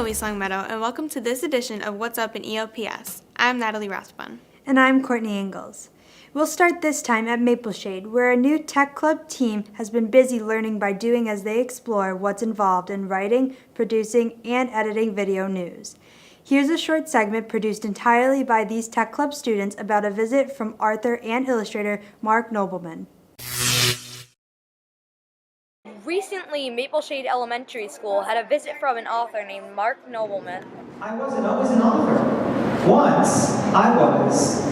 Hello, East Long Meadow, and welcome to this edition of What's Up in ELPS. I'm Natalie Rathbun. And I'm Courtney Ingalls. We'll start this time at Mapleshade, where a new Tech Club team has been busy learning by doing as they explore what's involved in writing, producing, and editing video news. Here's a short segment produced entirely by these Tech Club students about a visit from author and illustrator Mark Nobleman. Recently, Mapleshade Elementary School had a visit from an author named Mark Nobleman. I wasn't always an author. Once, I was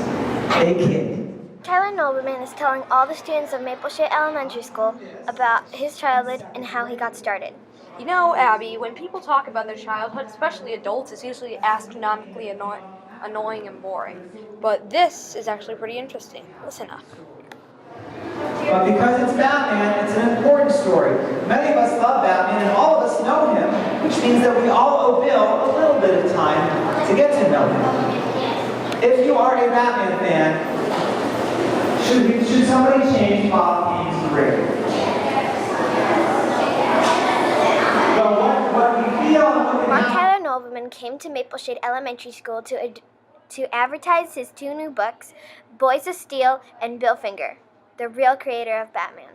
a kid. Tyler Nobleman is telling all the students of Mapleshade Elementary School about his childhood and how he got started. You know, Abby, when people talk about their childhood, especially adults, it's usually astronomically annoying and boring. But this is actually pretty interesting. Listen up. But because it's Batman, it's an important story. Many of us love Batman and all of us know him, which means that we all owe Bill a little bit of time to get to know him. If you are a Batman fan, should somebody change Bob Kane's career? So what we feel... Mark Tyler Nobleman came to Mapleshade Elementary School to advertise his two new books, Boys of Steel and Bill Finger, the real creator of Batman.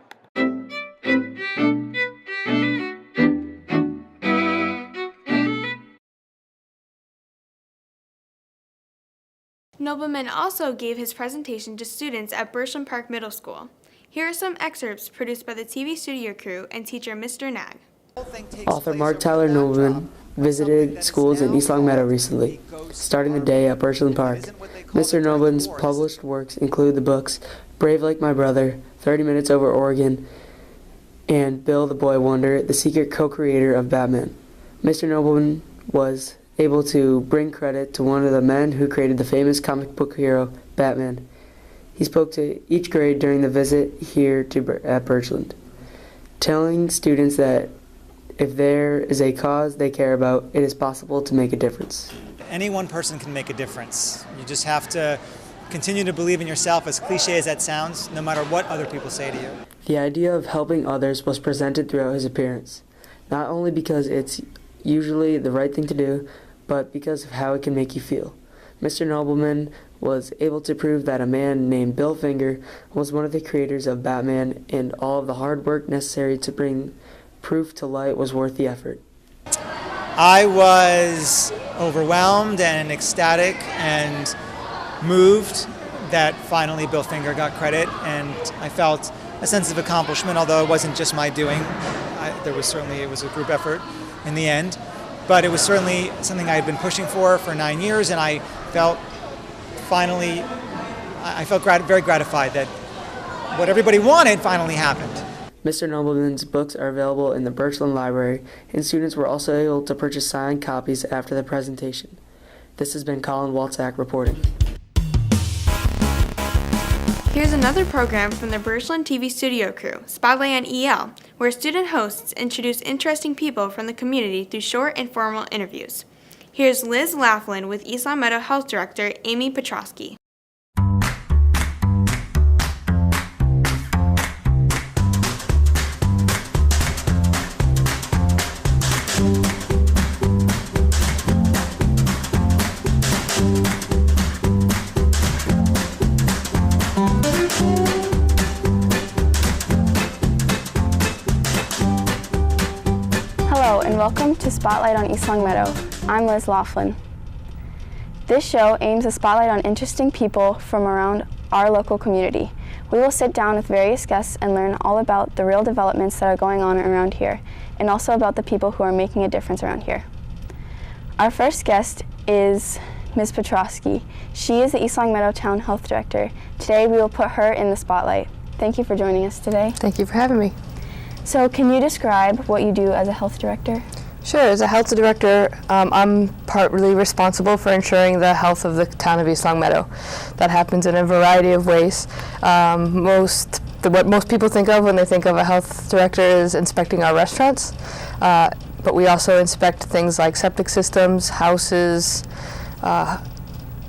Nobleman also gave his presentation to students at Birchland Park Middle School. Here are some excerpts produced by the TV studio crew and teacher Mr. Nag. Author Mark Tyler Nobleman visited schools in East Long Meadow recently, starting the day at Birchland Park. Mr. Nobleman's published works include the books Brave Like My Brother, 30 Minutes Over Oregon, and Bill the Boy Wonder, the secret co-creator of Batman. Mr. Nobleman was able to bring credit to one of the men who created the famous comic book hero, Batman. He spoke to each grade during the visit here at Birchland, telling students that if there is a cause they care about, it is possible to make a difference. Any one person can make a difference. You just have to continue to believe in yourself, as cliche as that sounds, no matter what other people say to you. The idea of helping others was presented throughout his appearance, not only because it's usually the right thing to do, but because of how it can make you feel. Mr. Nobleman was able to prove that a man named Bill Finger was one of the creators of Batman, and all of the hard work necessary to bring proof to light was worth the effort. I was overwhelmed and ecstatic and moved that finally Bill Finger got credit, and I felt a sense of accomplishment, although it wasn't just my doing. It was a group effort in the end. But it was certainly something I had been pushing for 9 years, and I felt very gratified that what everybody wanted finally happened. Mr. Nobleman's books are available in the Birchland Library, and students were also able to purchase signed copies after the presentation. This has been Colin Walczak reporting. Here's another program from the Birchland TV studio crew, Spotlight on EL, where student hosts introduce interesting people from the community through short, informal interviews. Here's Liz Laughlin with East Long Meadow Health Director Amy Petrosky. Hello and welcome to Spotlight on East Long Meadow. I'm Liz Laughlin. This show aims to spotlight on interesting people from around our local community. We will sit down with various guests and learn all about the real developments that are going on around here, and also about the people who are making a difference around here. Our first guest is Ms. Petrosky. She is the East Long Meadow Town Health Director. Today we will put her in the spotlight. Thank you for joining us today. Thank you for having me. So can you describe what you do as a health director? Sure. As a health director, I'm partly responsible for ensuring the health of the town of East Long Meadow. That happens in a variety of ways. What most people think of when they think of a health director is inspecting our restaurants, but we also inspect things like septic systems, houses.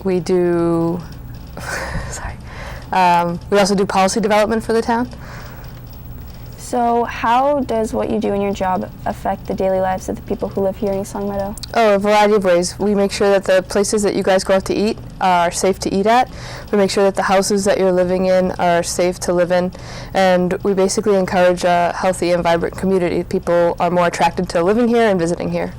We do, we also do policy development for the town. So how does what you do in your job affect the daily lives of the people who live here in East Long Meadow? Oh, a variety of ways. We make sure that the places that you guys go out to eat are safe to eat at. We make sure that the houses that you're living in are safe to live in. And we basically encourage a healthy and vibrant community. People are more attracted to living here and visiting here.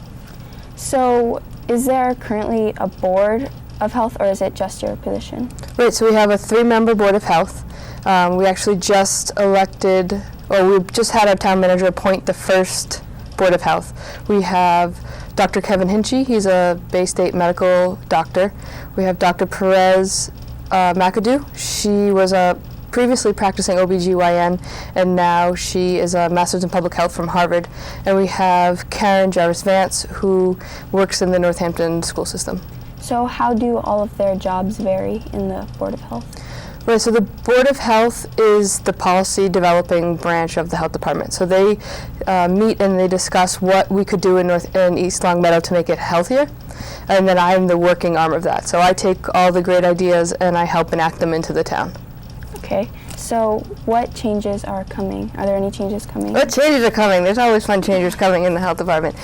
So is there currently a board of health, or is it just your position? Right, so we have a 3-member board of health. We actually just elected, or we just had our town manager appoint the first board of health. We have Dr. Kevin Hinchy, he's a Bay State medical doctor. We have Dr. Perez McAdoo. She was a previously practicing OBGYN, and now she is a master's in public health from Harvard. And we have Karen Jarvis-Vance, who works in the Northampton school system. So how do all of their jobs vary in the Board of Health? Right, so the Board of Health is the policy developing branch of the health department. So they meet and they discuss what we could do in East Long Meadow to make it healthier. And then I'm the working arm of that. So I take all the great ideas and I help enact them into the town. Okay, so what changes are coming? Are there any changes coming? What changes are coming? There's always fun changes coming in the health department.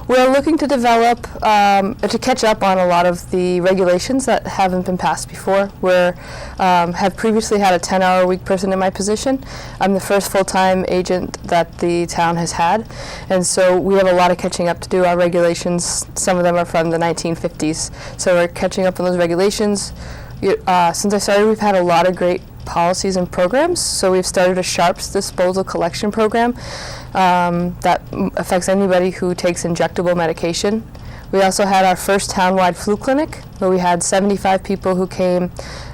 We're looking to develop, to catch up on a lot of the regulations that haven't been passed before. We have previously had a 10-hour-a-week person in my position. I'm the first full-time agent that the town has had, and so we have a lot of catching up to do. Our regulations, some of them are from the 1950s, so we're catching up on those regulations. Since I started, we've had a lot of great policies and programs. So we've started a sharps disposal collection program that affects anybody who takes injectable medication. We also had our first townwide flu clinic, where we had 75 people who came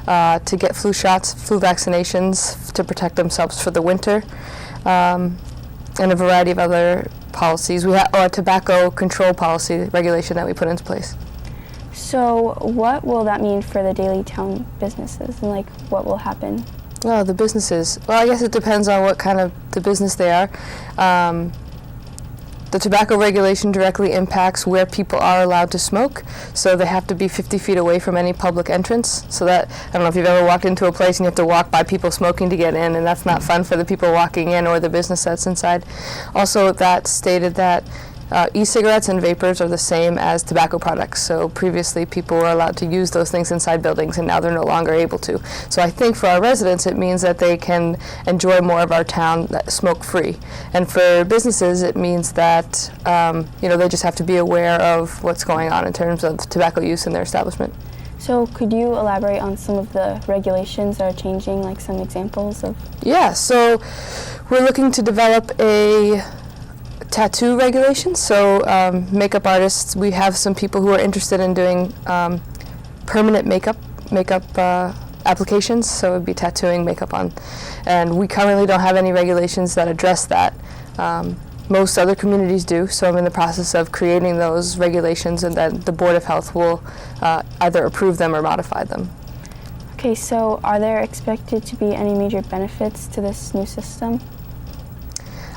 to get flu shots, flu vaccinations to protect themselves for the winter, and a variety of other policies. We had a tobacco control policy regulation that we put into place. So what will that mean for the daily town businesses, and like what will happen? Oh, the businesses. Well, I guess it depends on what kind of the business they are. The tobacco regulation directly impacts where people are allowed to smoke, so they have to be 50 feet away from any public entrance. So that, I don't know if you've ever walked into a place and you have to walk by people smoking to get in, and that's not fun for the people walking in or the business that's inside. Also, that stated that e-cigarettes and vapors are the same as tobacco products. So previously people were allowed to use those things inside buildings, and now they're no longer able to. So I think for our residents it means that they can enjoy more of our town smoke-free. And for businesses it means that they just have to be aware of what's going on in terms of tobacco use in their establishment. So could you elaborate on some of the regulations that are changing, like some examples of? Yeah, so we're looking to develop a tattoo regulations. So makeup artists, we have some people who are interested in doing permanent makeup applications, so it would be tattooing makeup on. And we currently don't have any regulations that address that. Most other communities do, so I'm in the process of creating those regulations, and then the Board of Health will either approve them or modify them. Okay, so are there expected to be any major benefits to this new system?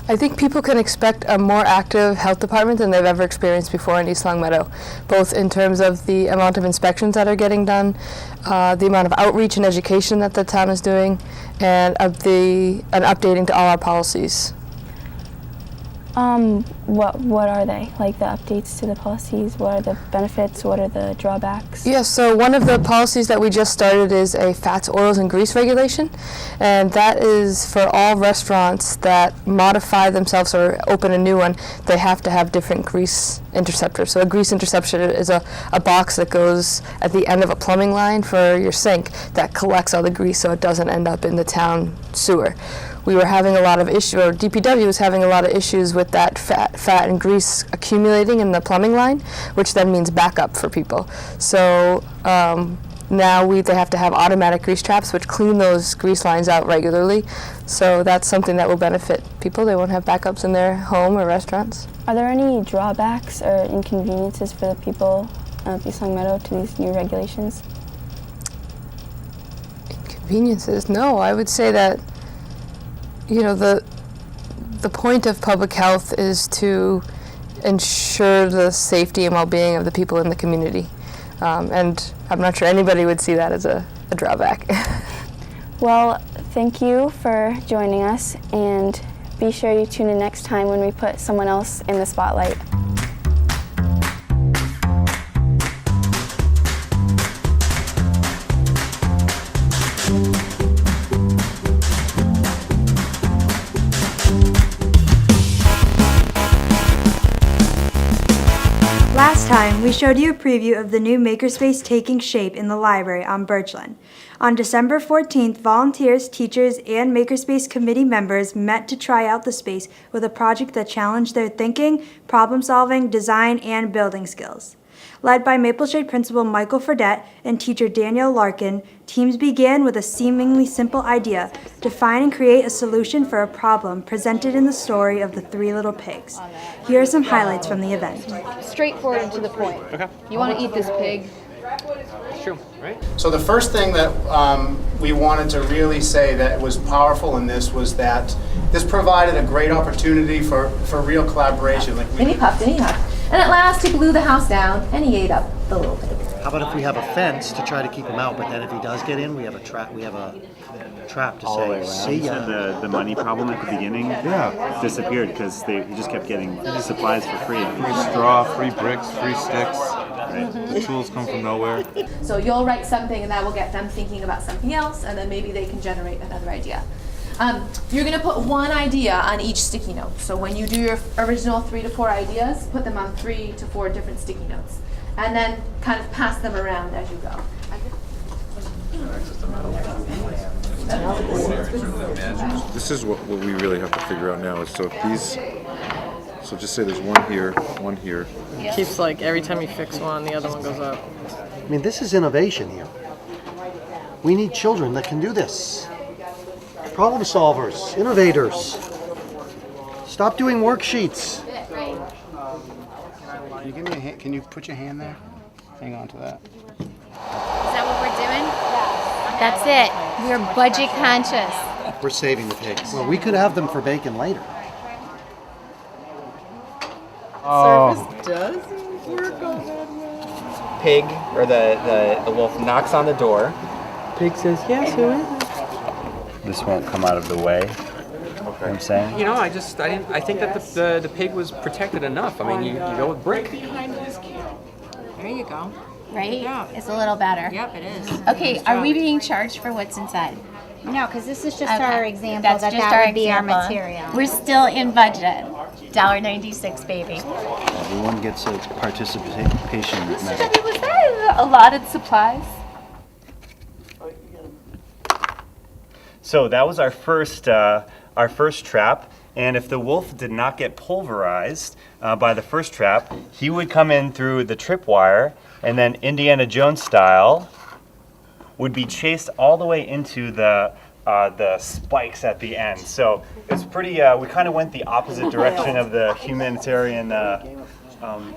I think people can expect a more active health department than they've ever experienced before in East Long Meadow, both in terms of the amount of inspections that are getting done, the amount of outreach and education that the town is doing, and updating to all our policies. What are they? Like the updates to the policies? What are the benefits? What are the drawbacks? Yeah, so one of the policies that we just started is a fats, oils, and grease regulation, and that is for all restaurants that modify themselves or open a new one. They have to have different grease interceptors. So a grease interceptor is a box that goes at the end of a plumbing line for your sink that collects all the grease so it doesn't end up in the town sewer. We were having a lot of issues, or DPW was having a lot of issues with that fat and grease accumulating in the plumbing line, which then means backup for people. So now they have to have automatic grease traps which clean those grease lines out regularly. So that's something that will benefit people. They won't have backups in their home or restaurants. Are there any drawbacks or inconveniences for the people of East Long Meadow to these new regulations? Inconveniences? No, I would say that the point of public health is to ensure the safety and well-being of the people in the community. And I'm not sure anybody would see that as a drawback. Well, thank you for joining us, and Be sure you tune in next time when we put someone else in the spotlight. Last time, we showed you a preview of the new makerspace taking shape in the library on Birchland. On December 14th, volunteers, teachers, and makerspace committee members met to try out the space with a project that challenged their thinking, problem-solving, design, and building skills. Led by Mapleshade Principal Michael Fredette and teacher Danielle Larkin, teams began with a seemingly simple idea: define and create a solution for a problem presented in the story of the Three Little Pigs. Here are some highlights from the event. Straightforward and to the point. Okay. You want to eat this pig? It's true, right? So the first thing that we wanted to really say that was powerful in this was that this provided a great opportunity for real collaboration. And he puffed and he huffed. And at last he blew the house down and he ate up the little pig. How about if we have a fence to try to keep him out, but then if he does get in, we have a trap. We have a trap to say, "See ya." The money problem at the beginning, disappeared because he just kept getting supplies for free. Free straw, free bricks, free sticks. Right. The tools come from nowhere. So you'll write something and that will get them thinking about something else, and then maybe they can generate another idea. You're going to put one idea on each sticky note. So when you do your original 3 to 4 ideas, put them on 3 to 4 different sticky notes. And then kind of pass them around as you go. This is what we really have to figure out now. Is so if these, so just say there's one here, one here. Keeps like every time you fix one, the other one goes up. I mean, this is innovation here. We need children that can do this. Problem solvers, innovators. Stop doing worksheets. Can you give me a hand? Can you put your hand there? Hang on to that. Is that what we're doing? That's it. We're budget conscious. We're saving the pigs. Well, we could have them for bacon later. Service doesn't work on that one. Pig, or the wolf knocks on the door. Pig says, yes, who is it? This won't come out of the way. Okay. You know what I'm saying? You know, I think that the pig was protected enough. I mean, you go with brick. There you go. Right? Yeah. It's a little better. Yep, it is. Okay, are we being charged for what's inside? No, because this is just our example. That's that just that our would be example. our material. We're still in budget. $1.96, baby. Everyone gets a participation medal. Was that allotted supplies? So that was our first trap, and if the wolf did not get pulverized by the first trap, he would come in through the tripwire, and then Indiana Jones style would be chased all the way into the spikes at the end. So it's pretty. We kind of went the opposite direction of the humanitarian.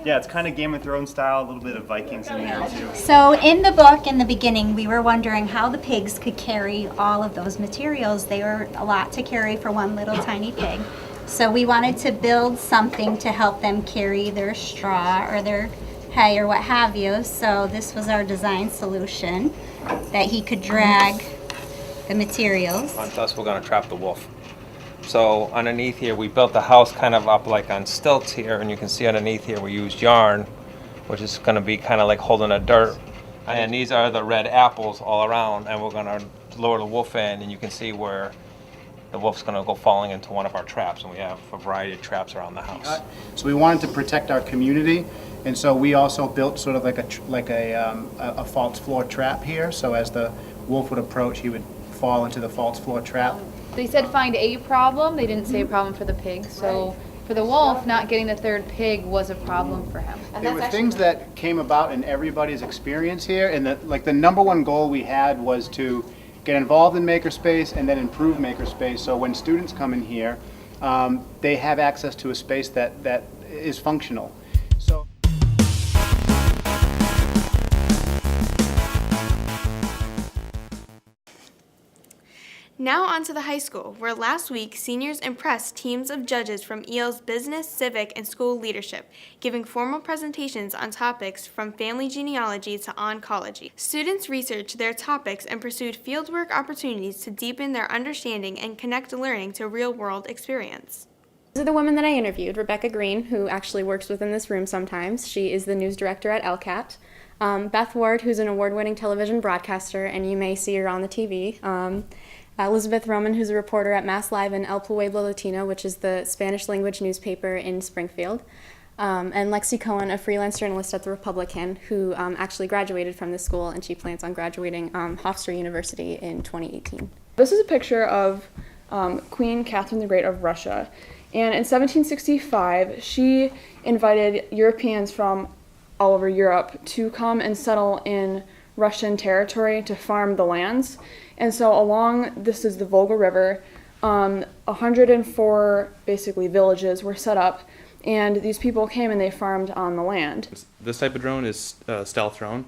It's kind of Game of Thrones style, a little bit of Vikings in there too. So in the book, in the beginning, we were wondering how the pigs could carry all of those materials. They were a lot to carry for one little tiny pig. So we wanted to build something to help them carry their straw or their hay or what have you. So this was our design solution, that he could drag the materials. On us, we're going to trap the wolf. So underneath here, we built the house kind of up like on stilts here, and you can see underneath here we used yarn, which is going to be kind of like holding a dirt. And these are the red apples all around, and we're going to lower the wolf in, and you can see where the wolf's going to go falling into one of our traps, and we have a variety of traps around the house. So we wanted to protect our community, and so we also built sort of like a false floor trap here. So as the wolf would approach, he would fall into the false floor trap. They said find a problem. They didn't say a problem for the pig. So for the wolf, not getting the third pig was a problem for him. There were things that came about in everybody's experience here, and the number one goal we had was to get involved in Makerspace and then improve Makerspace. So when students come in here, they have access to a space that is functional. So. Now on to the high school, where last week seniors impressed teams of judges from EL's business, civic, and school leadership, giving formal presentations on topics from family genealogy to oncology. Students researched their topics and pursued fieldwork opportunities to deepen their understanding and connect learning to real-world experience. These are the women that I interviewed. Rebecca Green, who actually works within this room sometimes. She is the news director at LCAT. Beth Ward, who's an award-winning television broadcaster, and you may see her on the TV. Elizabeth Roman, who's a reporter at Mass Live and El Pueblo Latino, which is the Spanish-language newspaper in Springfield. And Lexi Cohen, a freelance journalist at The Republican, who actually graduated from this school, and she plans on graduating Hofstra University in 2018. This is a picture of Queen Catherine the Great of Russia. And in 1765, she invited Europeans from all over Europe to come and settle in Russian territory to farm the lands. And so this is the Volga River, 104 basically villages were set up, and these people came and they farmed on the land. This type of drone is a stealth drone.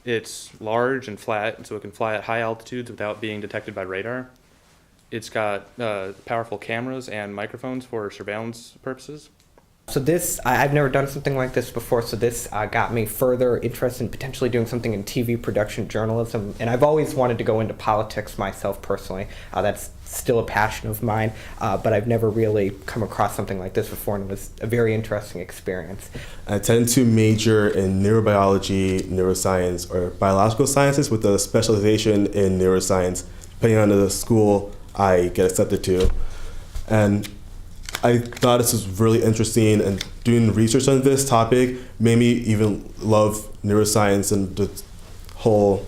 It's large and flat, so it can fly at high altitudes without being detected by radar. It's got powerful cameras and microphones for surveillance purposes. So I've never done something like this before, so this got me further interested in potentially doing something in TV production journalism. And I've always wanted to go into politics myself personally. That's still a passion of mine, but I've never really come across something like this before, and it was a very interesting experience. I tend to major in neurobiology, neuroscience, or biological sciences with a specialization in neuroscience, depending on the school I get accepted to. And I thought this was really interesting, and doing research on this topic made me even love neuroscience and the whole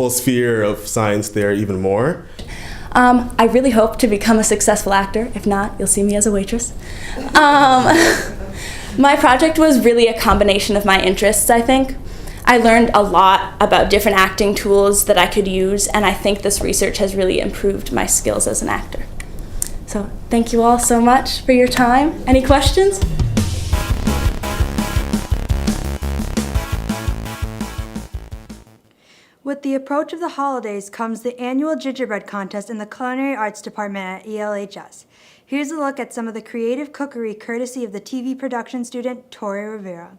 sphere of science there even more. I really hope to become a successful actor. If not, you'll see me as a waitress. My project was really a combination of my interests, I think. I learned a lot about different acting tools that I could use, and I think this research has really improved my skills as an actor. So thank you all so much for your time. Any questions? With the approach of the holidays comes the annual gingerbread contest in the Culinary Arts Department at ELHS. Here's a look at some of the creative cookery courtesy of the TV production student Tori Rivera.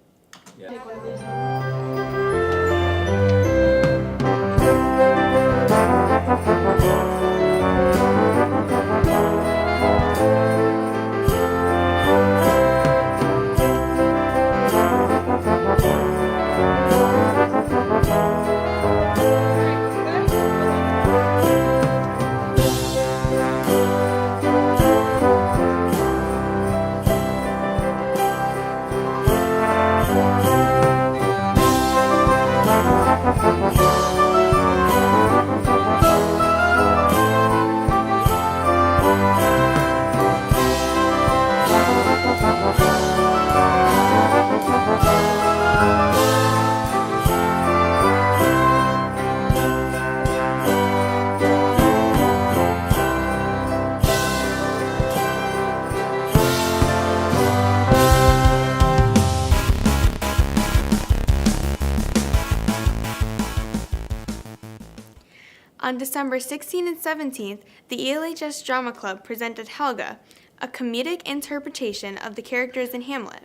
On December 16th and 17th, the ELHS Drama Club presented Helga, a comedic interpretation of the characters in Hamlet.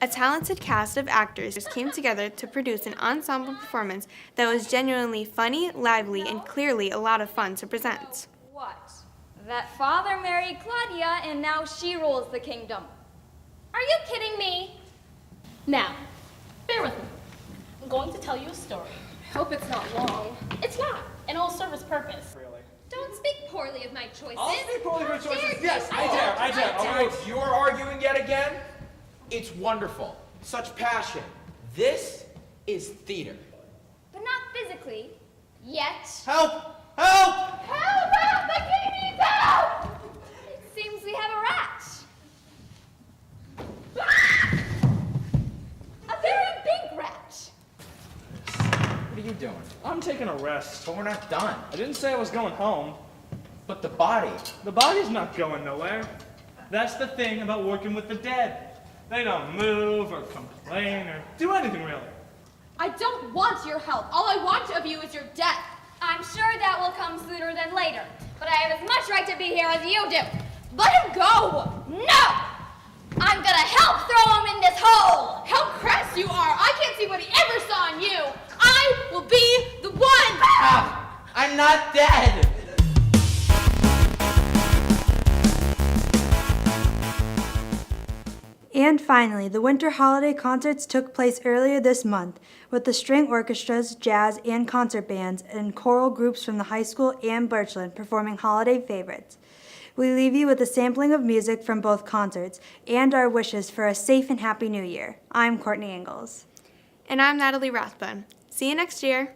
A talented cast of actors came together to produce an ensemble performance that was genuinely funny, lively, and clearly a lot of fun to present. What? That father married Claudia and now she rules the kingdom. Are you kidding me? Now, bear with me. I'm going to tell you a story. I hope it's not long. It's not, and it'll serve its purpose. Really? Don't speak poorly of my choices. I'll speak poorly of your choices. Yes, I dare. All right, you are arguing yet again? It's wonderful. Such passion. This is theater. But not physically. Yet. Help! Help! Help! Help! The king needs help! It seems we have a rat. A very big rat. What are you doing? I'm taking a rest. But we're not done. I didn't say I was going home. But the body. The body's not going nowhere. That's the thing about working with the dead. They don't move or complain or do anything really. I don't want your help. All I want of you is your death. I'm sure that will come sooner than later, but I have as much right to be here as you do. Let him go! No! I'm gonna help throw him in this hole! How crass you are! I can't see what he ever saw in you! I will be the one! Ah, I'm not dead! And finally, the winter holiday concerts took place earlier this month with the string orchestras, jazz and concert bands, and choral groups from the high school and Birchland performing holiday favorites. We leave you with a sampling of music from both concerts and our wishes for a safe and happy new year. I'm Courtney Ingalls. And I'm Natalie Rathbun. See you next year.